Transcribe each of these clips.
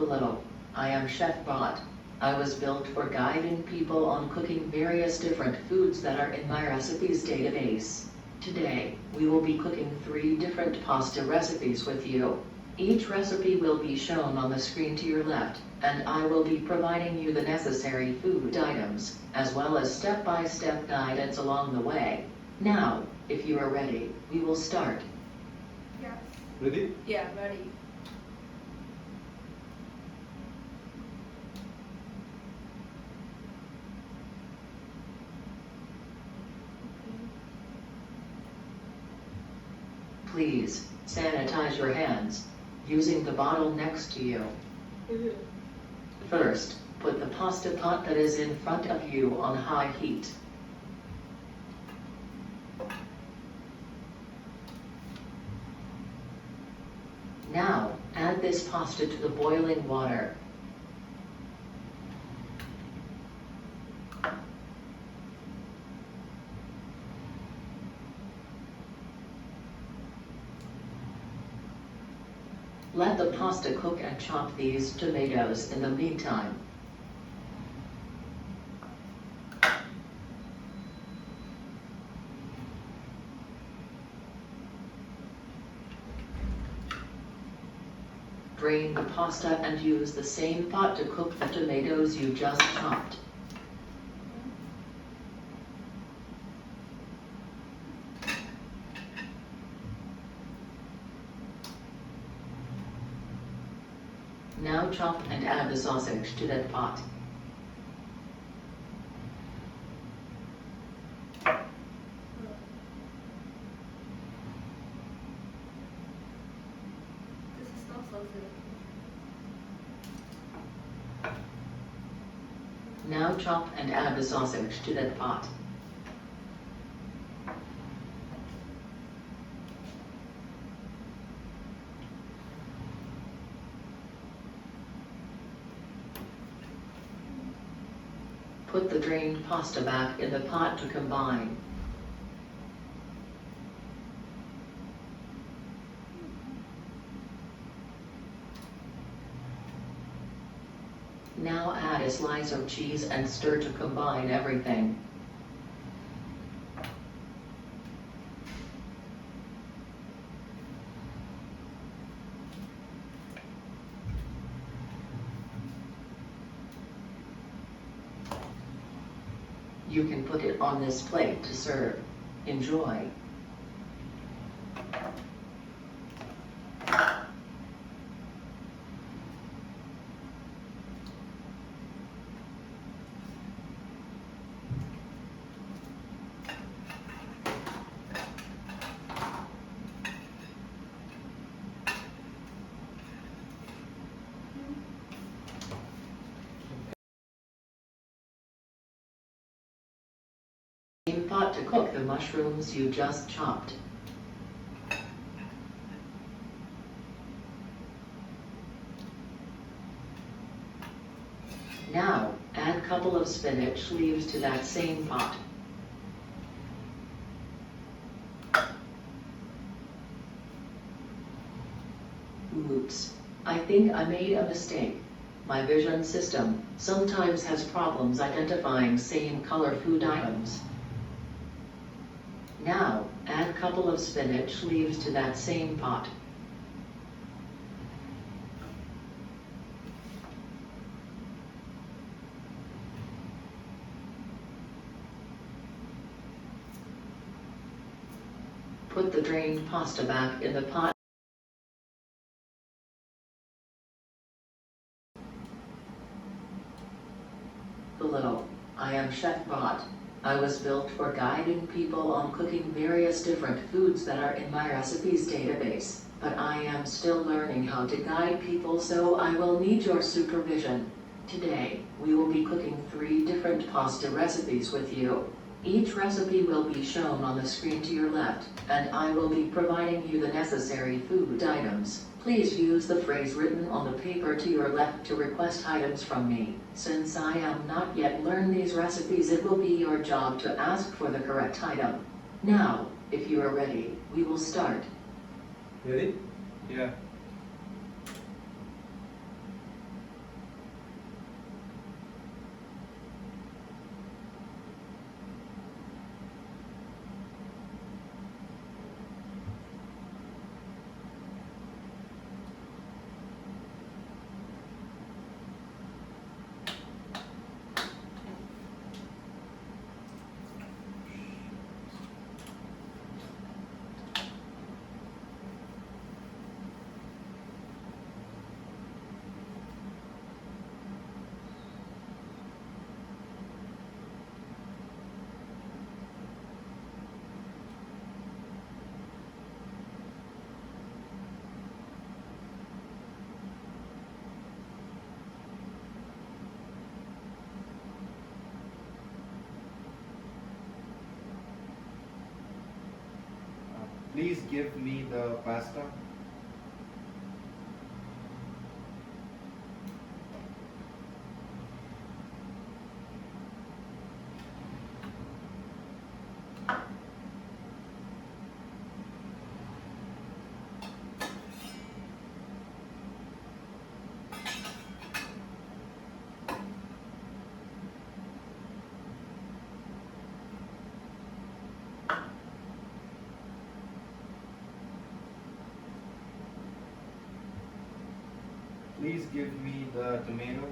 Hello, I am Chef Bot. I was built for guiding people on cooking various different foods that are in my recipes database. Today, we will be cooking 3 different pasta recipes with you. Each recipe will be shown on the screen to your left, and I will be providing you the necessary food items, as well as step-by-step guidance along the way. Now, if you are ready, we will start. Yes. Ready? Yeah, ready. Please, sanitize your hands, using the bottle next to you. First, put the pasta pot that is in front of you on high heat. Now, add this pasta to the boiling water. Let the pasta cook and chop these tomatoes in the meantime. Drain the pasta and use the same pot to cook the tomatoes you just chopped. Now chop and add the sausage to that pot. This is not so good. Now chop and add the sausage to that pot. Put the drained pasta back in the pot to combine. Now add a slice of cheese and stir to combine everything. You can put it on this plate to serve. Enjoy. Same pot to cook the mushrooms you just chopped. Now, add a couple of spinach leaves to that same pot. Oops, I think I made a mistake. My vision system sometimes has problems identifying same color food items. Now, add a couple of spinach leaves to that same pot. Put the drained pasta back in the pot. Hello, I am Chef Bot. I was built for guiding people on cooking various different foods that are in my recipes database, but I am still learning how to guide people, so I will need your supervision. Today, we will be cooking 3 different pasta recipes with you. Each recipe will be shown on the screen to your left, and I will be providing you the necessary food items. Please use the phrase written on the paper to your left to request items from me. Since I am not yet learned these recipes, it will be your job to ask for the correct item. Now, if you are ready, we will start. Ready? Yeah. Please give me the pasta. Please give me the tomato.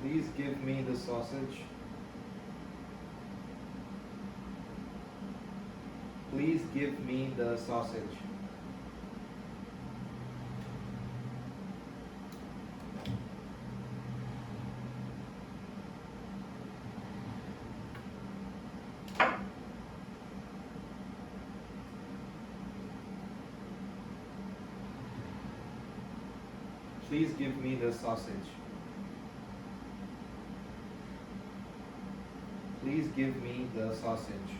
Please give me the sausage. Please give me the sausage. Please give me the sausage. Please give me the sausage.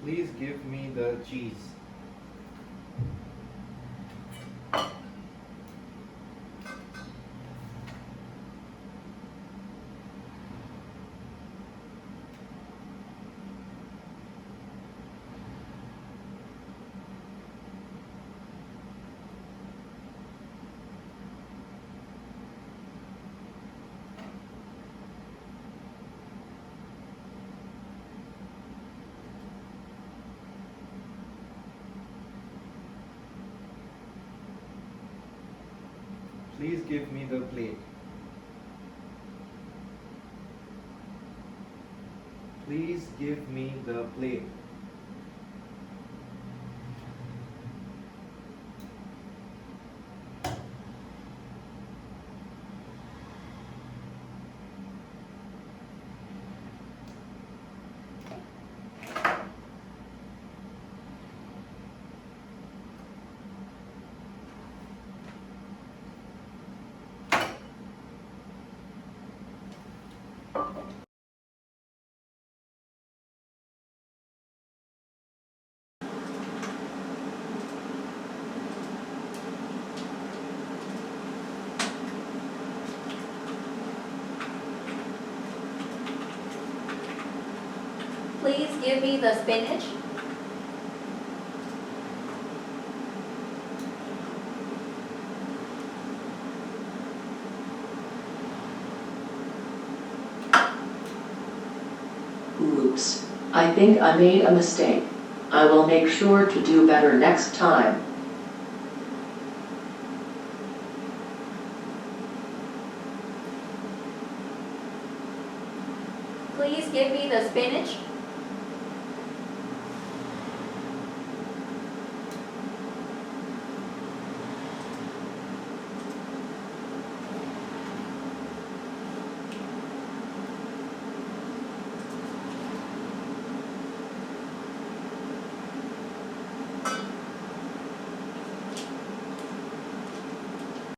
Please give me the cheese. Please give me the plate. Please give me the plate. Please give me the spinach. Oops. I think I made a mistake. I will make sure to do better next time. Please give me the spinach.